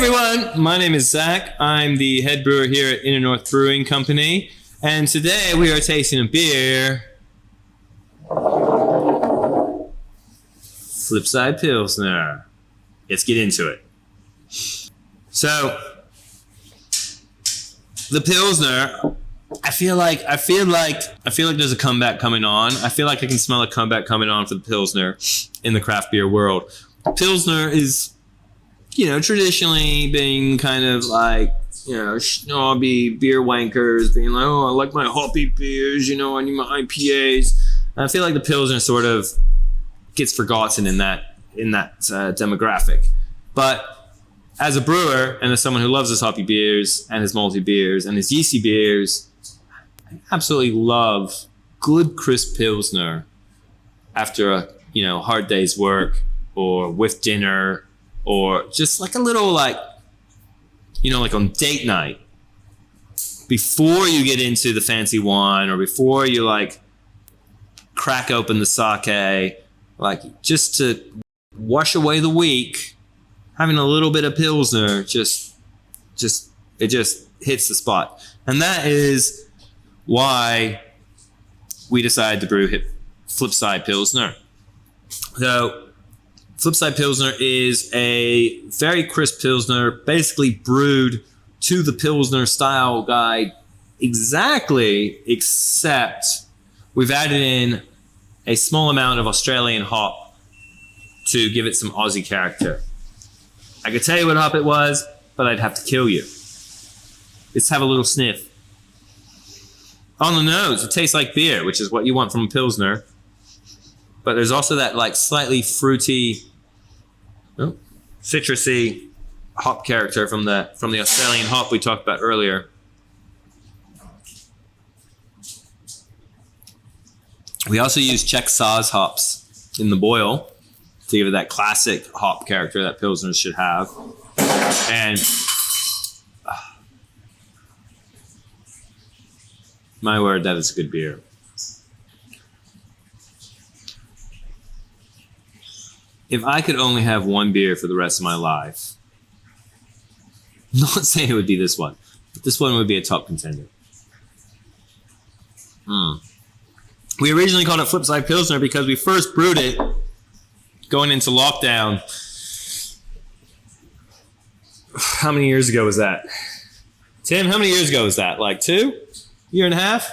everyone, my name is Zack. I'm the head brewer here at Inner North Brewing Company, and today we are tasting a beer, Flipside Pilsner. Let's get into it. So, the Pilsner, I feel like there's a comeback coming on. I feel like I can smell a comeback coming on for the Pilsner in the craft beer world. Pilsner is, traditionally being kind of like, snobby beer wankers, being like, oh, I like my hoppy beers, I need my IPAs. And I feel like the Pilsner sort of gets forgotten in that demographic. But as a brewer and as someone who loves his hoppy beers and his malty beers and his yeasty beers, I absolutely love good crisp Pilsner after a hard day's work or with dinner, or just like a little like on date night before you get into the fancy wine or before you like crack open the sake, like just to wash away the week, having a little bit of Pilsner it just hits the spot. And that is why we decided to brew Flipside Pilsner. So Flipside Pilsner is a very crisp Pilsner, basically brewed to the Pilsner style guide exactly, except we've added in a small amount of Australian hop to give it some Aussie character. I could tell you what hop it was, but I'd have to kill you. Let's have a little sniff. On the nose, it tastes like beer, which is what you want from a Pilsner. But there's also that like slightly fruity, citrusy hop character from the Australian hop we talked about earlier. We also use Czech Saaz hops in the boil to give it that classic hop character that Pilsners should have. And my word, that is a good beer. If I could only have one beer for the rest of my life, I'm not saying it would be this one, but this one would be a top contender. We originally called it Flipside Pilsner because we first brewed it going into lockdown. How many years ago was that? Tim, how many years ago was that? Like 2? Year and a half?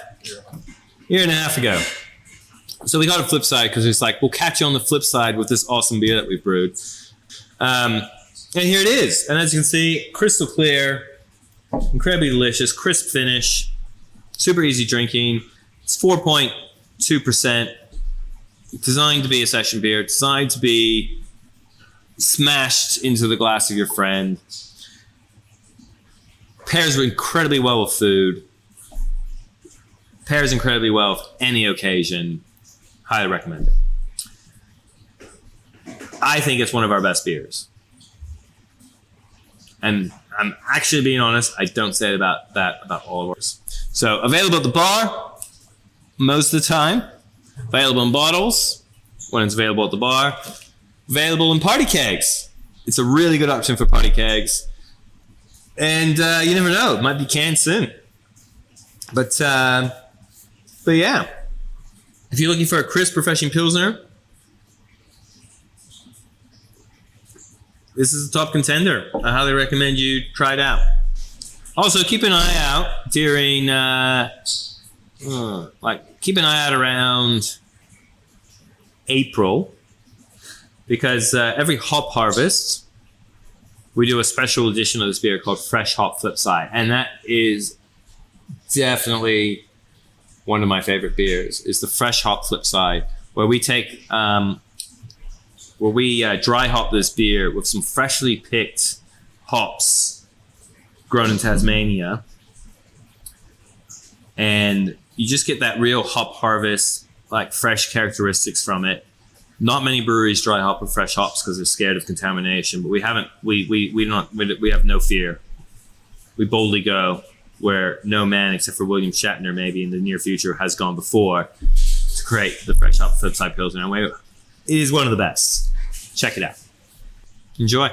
Year and a half ago. So we got a Flipside because it's like, we'll catch you on the flip side with this awesome beer that we've brewed. And here it is. And as you can see, crystal clear, incredibly delicious, crisp finish, super easy drinking. It's 4.2%, designed to be a session beer, designed to be smashed into the glass of your friend. Pairs incredibly well with food. Pairs incredibly well with any occasion. Highly recommend it. I think it's one of our best beers. And I'm actually being honest, I don't say about all of ours. So available at the bar most of the time. Available in bottles when it's available at the bar. Available in party kegs. It's a really good option for party kegs. And you never know, it might be canned soon. But yeah. If you're looking for a crisp, refreshing Pilsner, this is a top contender. I highly recommend you try it out. Also, keep an eye out during, keep an eye out around April, because every hop harvest, we do a special edition of this beer called Fresh Hop Flipside, and that is definitely one of my favorite beers, is the Fresh Hop Flipside, where we take, dry hop this beer with some freshly picked hops grown in Tasmania. And you just get that real hop harvest, like fresh characteristics from it. Not many breweries dry hop with fresh hops because they're scared of contamination, but we have no fear. We boldly go where no man except for William Shatner maybe in the near future has gone before to create the Fresh Hop Flipside Pilsner. It is one of the best. Check it out. Enjoy.